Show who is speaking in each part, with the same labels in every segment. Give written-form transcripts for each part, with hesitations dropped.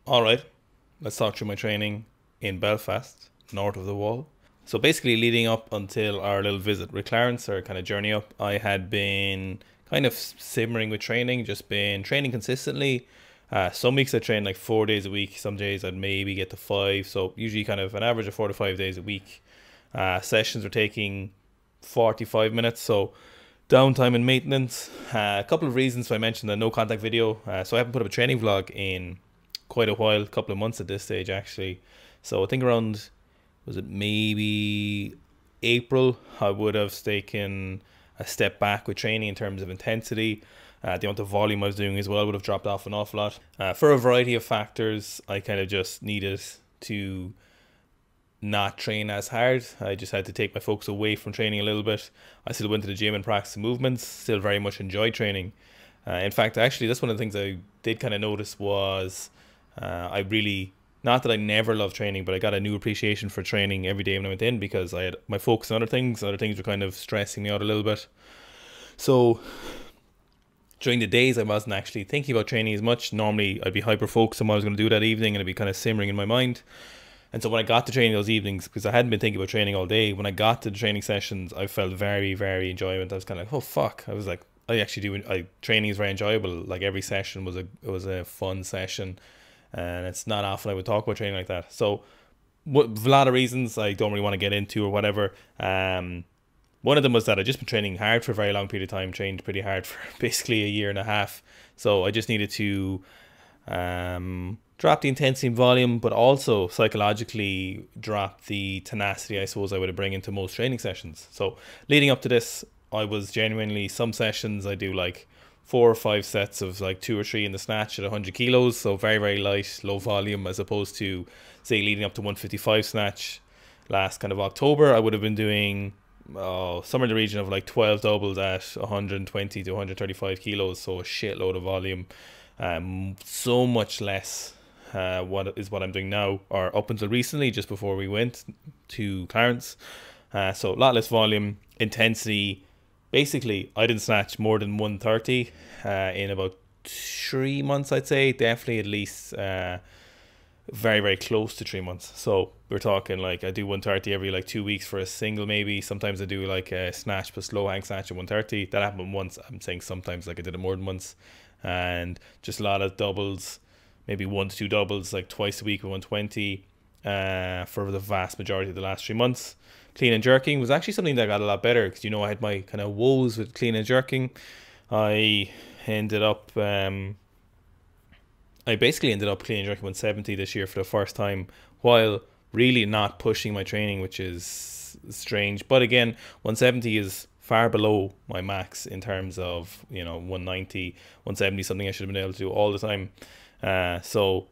Speaker 1: All right, let's talk through my training in Belfast, north of the wall. So basically, leading up until our little visit with Clarence, our kind of journey up, I had been kind of simmering with training, just been training consistently. Some weeks I trained like 4 days a week. Some days I'd maybe get to five. So usually kind of an average of 4 to 5 days a week. Sessions were taking 45 minutes. So downtime and maintenance. A couple of reasons why I mentioned the no contact video. So I haven't put up a training vlog in quite a while, a couple of months at this stage actually. So I think around, was it maybe April, I would have taken a step back with training in terms of intensity. The amount of volume I was doing as well would have dropped off an awful lot. For a variety of factors, I kind of just needed to not train as hard. I just had to take my focus away from training a little bit. I still went to the gym and practiced movements, still very much enjoyed training. In fact, actually, that's one of the things I did kind of notice was I really, not that I never loved training, but I got a new appreciation for training every day when I went in because I had my focus on other things. Other things were kind of stressing me out a little bit. So during the days, I wasn't actually thinking about training as much. Normally, I'd be hyper focused on what I was going to do that evening and it'd be kind of simmering in my mind. And so when I got to training those evenings, because I hadn't been thinking about training all day, when I got to the training sessions, I felt very, very enjoyment. I was kind of like, oh fuck. I was like, I actually do. Training is very enjoyable. Like every session was a fun session, and it's not often I would talk about training like that. So, a lot of reasons I don't really want to get into or whatever. One of them was that I just been training hard for a very long period of time. Trained pretty hard for basically a year and a half. So I just needed to drop the intensity and volume, but also psychologically drop the tenacity I suppose I would bring into most training sessions. So leading up to this, I was genuinely, some sessions I do like 4 or 5 sets of like 2 or 3 in the snatch at 100 kilos. So very, very light, low volume, as opposed to say leading up to 155 snatch last kind of October. I would have been doing somewhere in the region of like 12 doubles at 120 to 135 kilos. So a shitload of volume. So much less what I'm doing now, or up until recently, just before we went to Clarence. So a lot less volume, intensity. Basically, I didn't snatch more than 130 in about 3 months, I'd say. Definitely at least very, very close to 3 months. So we're talking like I do 130 every like 2 weeks for a single maybe. Sometimes I do like a snatch plus low hang snatch at 130. That happened once. I'm saying sometimes, like I did it more than once. And just a lot of doubles, maybe 1 to 2 doubles like twice a week with 120 for the vast majority of the last 3 months. Clean and jerking was actually something that got a lot better because, I had my kind of woes with clean and jerking. I basically ended up clean and jerking 170 this year for the first time, while really not pushing my training, which is strange. But again, 170 is far below my max in terms of 190, 170, something I should have been able to do all the time. So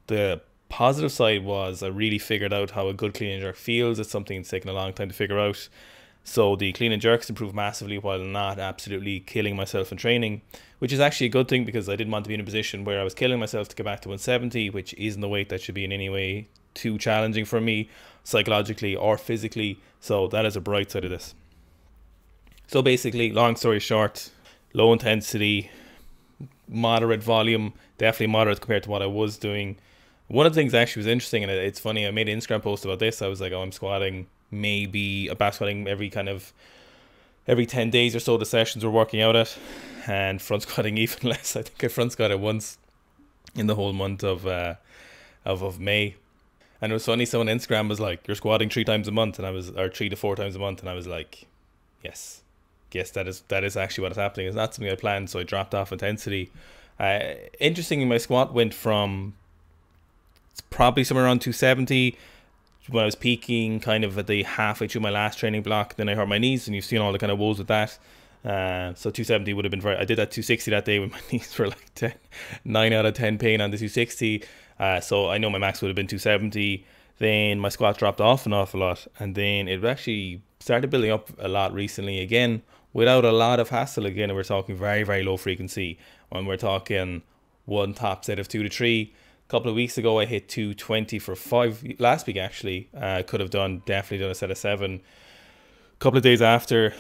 Speaker 1: the positive side was I really figured out how a good clean and jerk feels. It's something that's taken a long time to figure out. So the clean and jerks improved massively while not absolutely killing myself in training, which is actually a good thing because I didn't want to be in a position where I was killing myself to get back to 170, which isn't the weight that should be in any way too challenging for me psychologically or physically. So that is a bright side of this. So basically, long story short, low intensity, moderate volume, definitely moderate compared to what I was doing. One of the things actually was interesting, and it's funny, I made an Instagram post about this. I was like, I'm squatting back squatting every 10 days or so the sessions we're working out at, and front squatting even less. I think I front squatted once in the whole month of May. And it was funny, someone on Instagram was like, you're squatting 3 times a month, or 3 to 4 times a month, and I was like, yes, that is actually what is happening. It's not something I planned, so I dropped off intensity. Interestingly, my squat went from probably somewhere around 270 when I was peaking kind of at the halfway through my last training block. Then I hurt my knees, and you've seen all the kind of woes with that. So 270 would have been I did that 260 that day when my knees were like 9 out of 10 pain on the 260. So I know my max would have been 270. Then my squat dropped off an awful lot, and then it actually started building up a lot recently again without a lot of hassle. Again, we're talking very, very low frequency. When we're talking one top set of 2 to 3. A couple of weeks ago, I hit 220 for 5. Last week, actually, could have definitely done a set of 7. A couple of days after,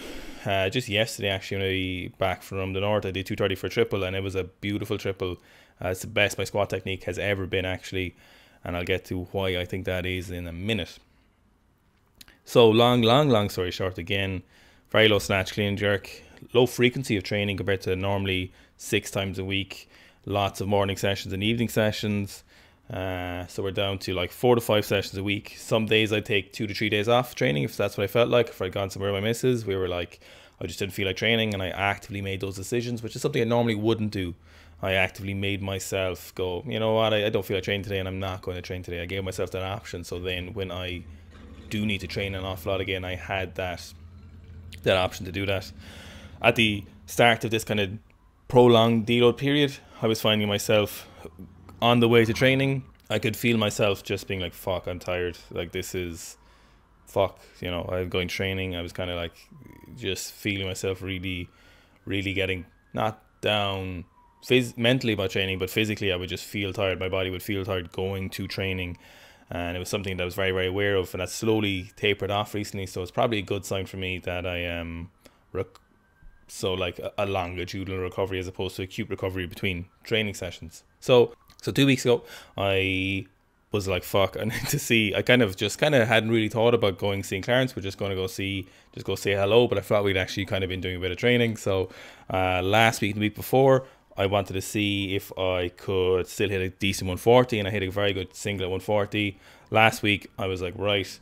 Speaker 1: just yesterday, actually, when I back from the north, I did 230 for a triple, and it was a beautiful triple. It's the best my squat technique has ever been, actually, and I'll get to why I think that is in a minute. So long story short, again, very low snatch, clean and jerk, low frequency of training compared to normally 6 times a week, lots of morning sessions and evening sessions. So we're down to like 4 to 5 sessions a week. Some days I'd take 2 to 3 days off training if that's what I felt like. If I'd gone somewhere with my missus, we were like, I just didn't feel like training, and I actively made those decisions, which is something I normally wouldn't do. I actively made myself go, you know what, I don't feel like training today and I'm not going to train today. I gave myself that option, so then when I do need to train an awful lot again, I had that option to do that. At the start of this kind of prolonged deload period, I was finding myself on the way to training. I could feel myself just being like, fuck, I'm tired, like this is fuck, you know, I'm going training. I was kind of like just feeling myself really getting not down mentally about training, but physically I would just feel tired. My body would feel tired going to training, and it was something that I was very aware of, and that slowly tapered off recently. So it's probably a good sign for me that I am so like a longitudinal recovery as opposed to acute recovery between training sessions. So 2 weeks ago I was like, fuck, I need to see. I kind of hadn't really thought about going seeing Clarence. We're just going to go say hello, but I thought we'd actually kind of been doing a bit of training. So last week and the week before, I wanted to see if I could still hit a decent 140, and I hit a very good single at 140. Last week I was like, right,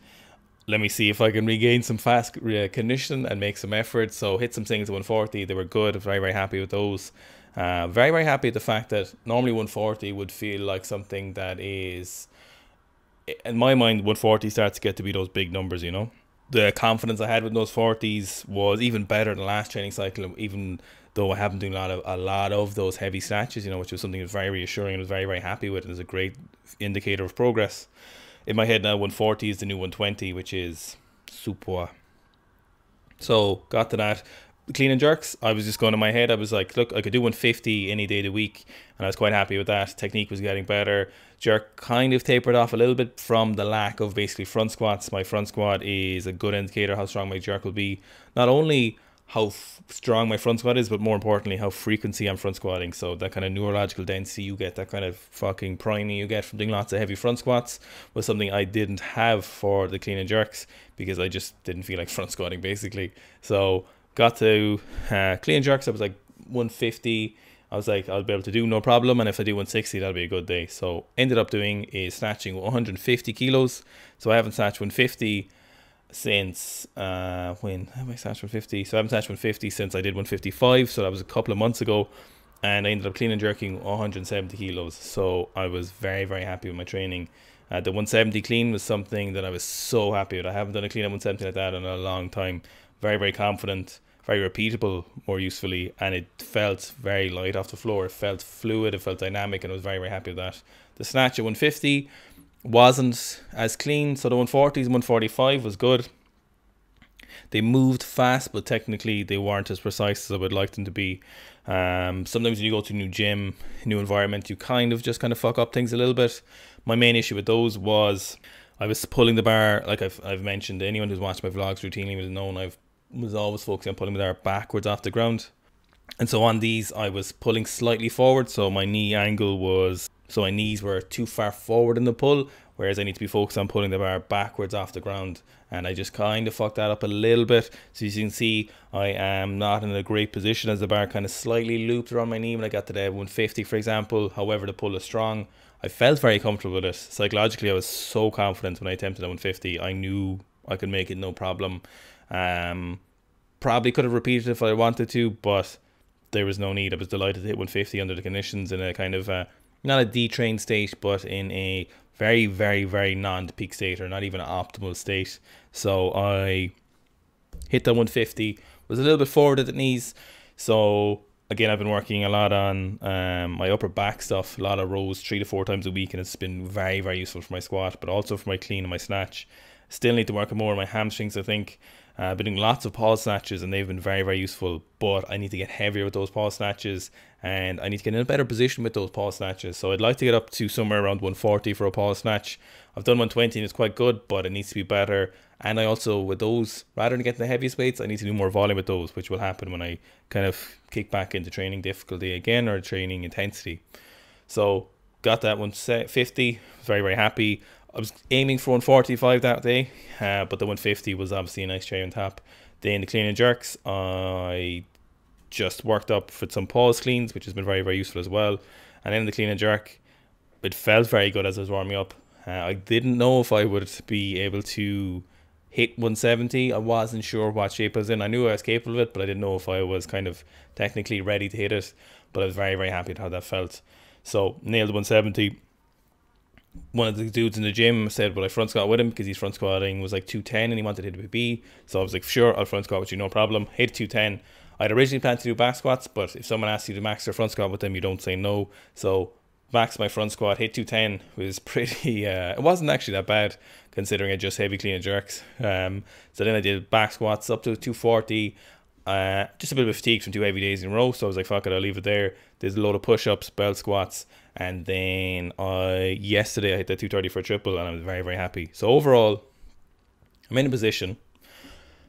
Speaker 1: let me see if I can regain some fast condition and make some effort. So hit some singles at 140. They were good. I was very happy with those. Very happy at the fact that normally 140 would feel like something that is, in my mind, 140 starts to get to be those big numbers, you know. The confidence I had with those 40s was even better than last training cycle, even though I haven't done a lot of those heavy snatches, you know, which was something that was very reassuring and I was very happy with. It was a great indicator of progress. In my head now, 140 is the new 120, which is super. So got to that. Clean and jerks, I was just going in my head, I was like, look, I could do 150 any day of the week, and I was quite happy with that. Technique was getting better. Jerk kind of tapered off a little bit from the lack of basically front squats. My front squat is a good indicator how strong my jerk will be. Not only how strong my front squat is, but more importantly how frequency I'm front squatting. So that kind of neurological density you get, that kind of fucking priming you get from doing lots of heavy front squats, was something I didn't have for the clean and jerks because I just didn't feel like front squatting basically. So got to clean and jerks, I was like 150. I was like, I'll be able to do no problem, and if I do 160, that'll be a good day. So ended up doing is snatching 150 kilos. So I haven't snatched 150 since when have I snatched 150? So I haven't snatched 150 since I did 155. So that was a couple of months ago, and I ended up clean and jerking 170 kilos. So I was very happy with my training. The 170 clean was something that I was so happy with. I haven't done a clean at 170 like that in a long time. Very confident, very repeatable, more usefully, and it felt very light off the floor. It felt fluid, it felt dynamic, and I was very happy with that. The snatch at 150 wasn't as clean, so the 140s and 145 was good. They moved fast, but technically they weren't as precise as I would like them to be. Sometimes when you go to a new gym, new environment, you kind of fuck up things a little bit. My main issue with those was I was pulling the bar, like I've mentioned. Anyone who's watched my vlogs routinely will know I was always focusing on pulling the bar backwards off the ground. And so on these, I was pulling slightly forward, so my knee angle was, so my knees were too far forward in the pull, whereas I need to be focused on pulling the bar backwards off the ground. And I just kind of fucked that up a little bit. So as you can see, I am not in a great position as the bar kind of slightly looped around my knee when I got to the 150, for example. However, the pull is strong. I felt very comfortable with it. Psychologically, I was so confident when I attempted a 150. I knew I could make it no problem. Probably could have repeated if I wanted to, but there was no need. I was delighted to hit 150 under the conditions in a kind of not a detrained state, but in a very non-peak state, or not even an optimal state. So I hit that 150, was a little bit forward at the knees. So again, I've been working a lot on my upper back stuff, a lot of rows 3 to 4 times a week, and it's been very useful for my squat, but also for my clean and my snatch. Still need to work more on my hamstrings, I think. I've been doing lots of pause snatches, and they've been very useful, but I need to get heavier with those pause snatches, and I need to get in a better position with those pause snatches. So I'd like to get up to somewhere around 140 for a pause snatch. I've done 120 and it's quite good, but it needs to be better. And I also, with those, rather than getting the heaviest weights, I need to do more volume with those, which will happen when I kind of kick back into training difficulty again, or training intensity. So got that 150. Very, very happy. I was aiming for 145 that day, but the 150 was obviously a nice cherry on top. Then the clean and jerks, I just worked up for some pause cleans, which has been very, very useful as well. And then the clean and jerk, it felt very good as I was warming up. I didn't know if I would be able to hit 170. I wasn't sure what shape I was in. I knew I was capable of it, but I didn't know if I was kind of technically ready to hit it. But I was very, very happy with how that felt. So nailed 170. One of the dudes in the gym said, well, I front squat with him because he's front squatting was like 210 and he wanted to hit a B. So I was like, sure, I'll front squat with you, no problem. Hit 210. I'd originally planned to do back squats, but if someone asks you to max their front squat with them, you don't say no. So max my front squat, hit 210 was pretty, it wasn't actually that bad considering I just heavy clean and jerks. So then I did back squats up to 240. Just a bit of fatigue from 2 heavy days in a row, so I was like, fuck it, I'll leave it there. There's a load of push-ups, belt squats, and then yesterday I hit that 230 for a triple, and I was very, very happy. So overall, I'm in a position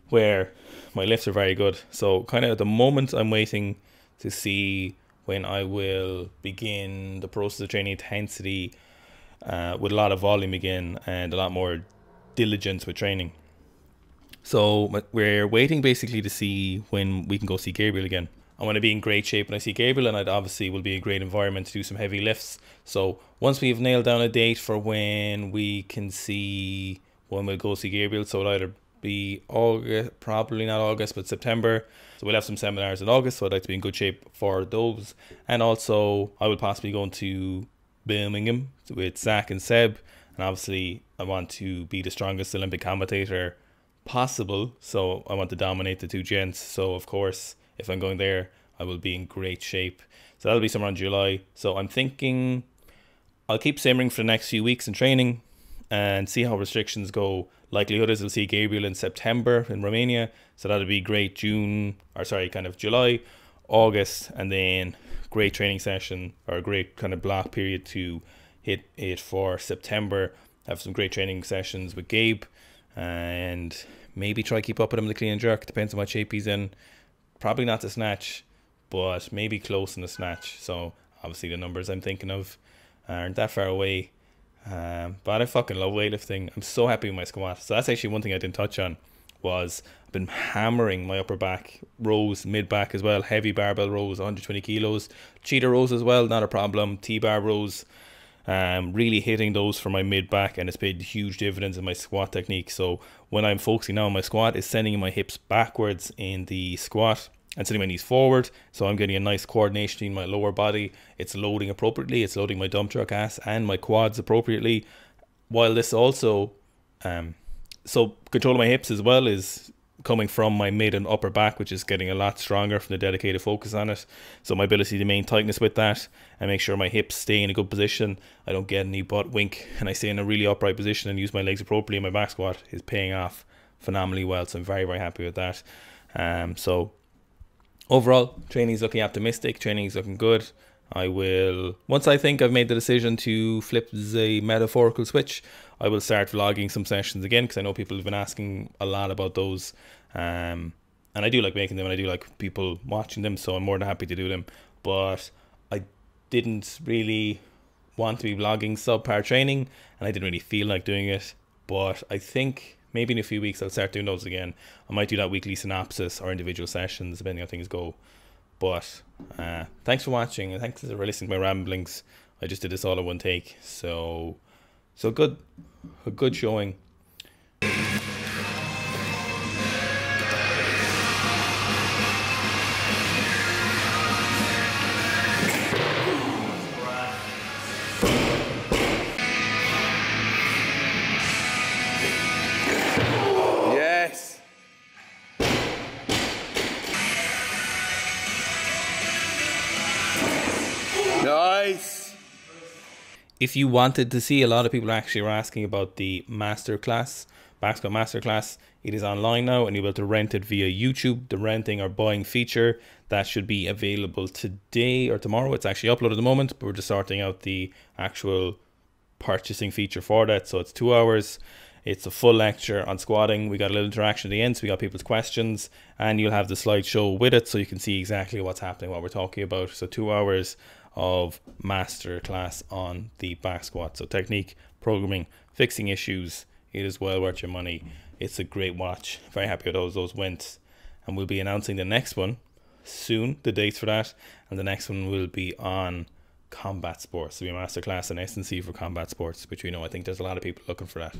Speaker 1: where my lifts are very good. So kind of at the moment, I'm waiting to see when I will begin the process of training intensity with a lot of volume again and a lot more diligence with training. So we're waiting basically to see when we can go see Gabriel again. I want to be in great shape when I see Gabriel, and it obviously will be a great environment to do some heavy lifts. So once we've nailed down a date for when we can see, when we'll go see Gabriel, so it'll either be August, probably not August, but September. So we'll have some seminars in August, so I'd like to be in good shape for those. And also I will possibly go into Birmingham with Zach and Seb, and obviously I want to be the strongest Olympic commentator possible, so I want to dominate the two gents. So of course, if I'm going there, I will be in great shape. So that'll be somewhere in July. So I'm thinking I'll keep simmering for the next few weeks in training and see how restrictions go. Likelihood is we'll see Gabriel in September in Romania, so that'll be great. July, August, and then great training session, or a great kind of block period to hit it for September. Have some great training sessions with Gabe, and maybe try to keep up with him in the clean and jerk. Depends on what shape he's in. Probably not the snatch, but maybe close in the snatch. So obviously the numbers I'm thinking of aren't that far away. But I fucking love weightlifting. I'm so happy with my squat. So that's actually one thing I didn't touch on, was I've been hammering my upper back rows, mid back as well, heavy barbell rows, 120 kilos, cheetah rows as well, not a problem, T-bar rows. Really hitting those for my mid back, and it's paid huge dividends in my squat technique. So when I'm focusing now on my squat, it's sending my hips backwards in the squat and sending my knees forward, so I'm getting a nice coordination in my lower body. It's loading appropriately, it's loading my dump truck ass and my quads appropriately, while this also so control of my hips as well is coming from my mid and upper back, which is getting a lot stronger from the dedicated focus on it. So my ability to maintain tightness with that and make sure my hips stay in a good position, I don't get any butt wink, and I stay in a really upright position and use my legs appropriately in my back squat, is paying off phenomenally well. So I'm very, very happy with that. So overall, training is looking optimistic, training is looking good. I will, once I think I've made the decision to flip the metaphorical switch, I will start vlogging some sessions again, because I know people have been asking a lot about those. And I do like making them, and I do like people watching them, so I'm more than happy to do them. But I didn't really want to be vlogging subpar training, and I didn't really feel like doing it. But I think maybe in a few weeks I'll start doing those again. I might do that weekly synopsis or individual sessions, depending on how things go. But thanks for watching, and thanks for listening to my ramblings. I just did this all in one take, so good, a good showing.
Speaker 2: Yes. Nice.
Speaker 1: If you wanted to see, a lot of people actually were asking about the masterclass, back squat masterclass. It is online now, and you'll be able to rent it via YouTube. The renting or buying feature, that should be available today or tomorrow. It's actually uploaded at the moment, but we're just sorting out the actual purchasing feature for that. So it's 2 hours. It's a full lecture on squatting. We got a little interaction at the end, so we got people's questions, and you'll have the slideshow with it, so you can see exactly what's happening, what we're talking about. So 2 hours of masterclass on the back squat. So technique, programming, fixing issues. It is well worth your money. It's a great watch. Very happy with those went. And we'll be announcing the next one soon, the dates for that. And the next one will be on combat sports. So we masterclass in S&C for combat sports, which we know I think there's a lot of people looking for that.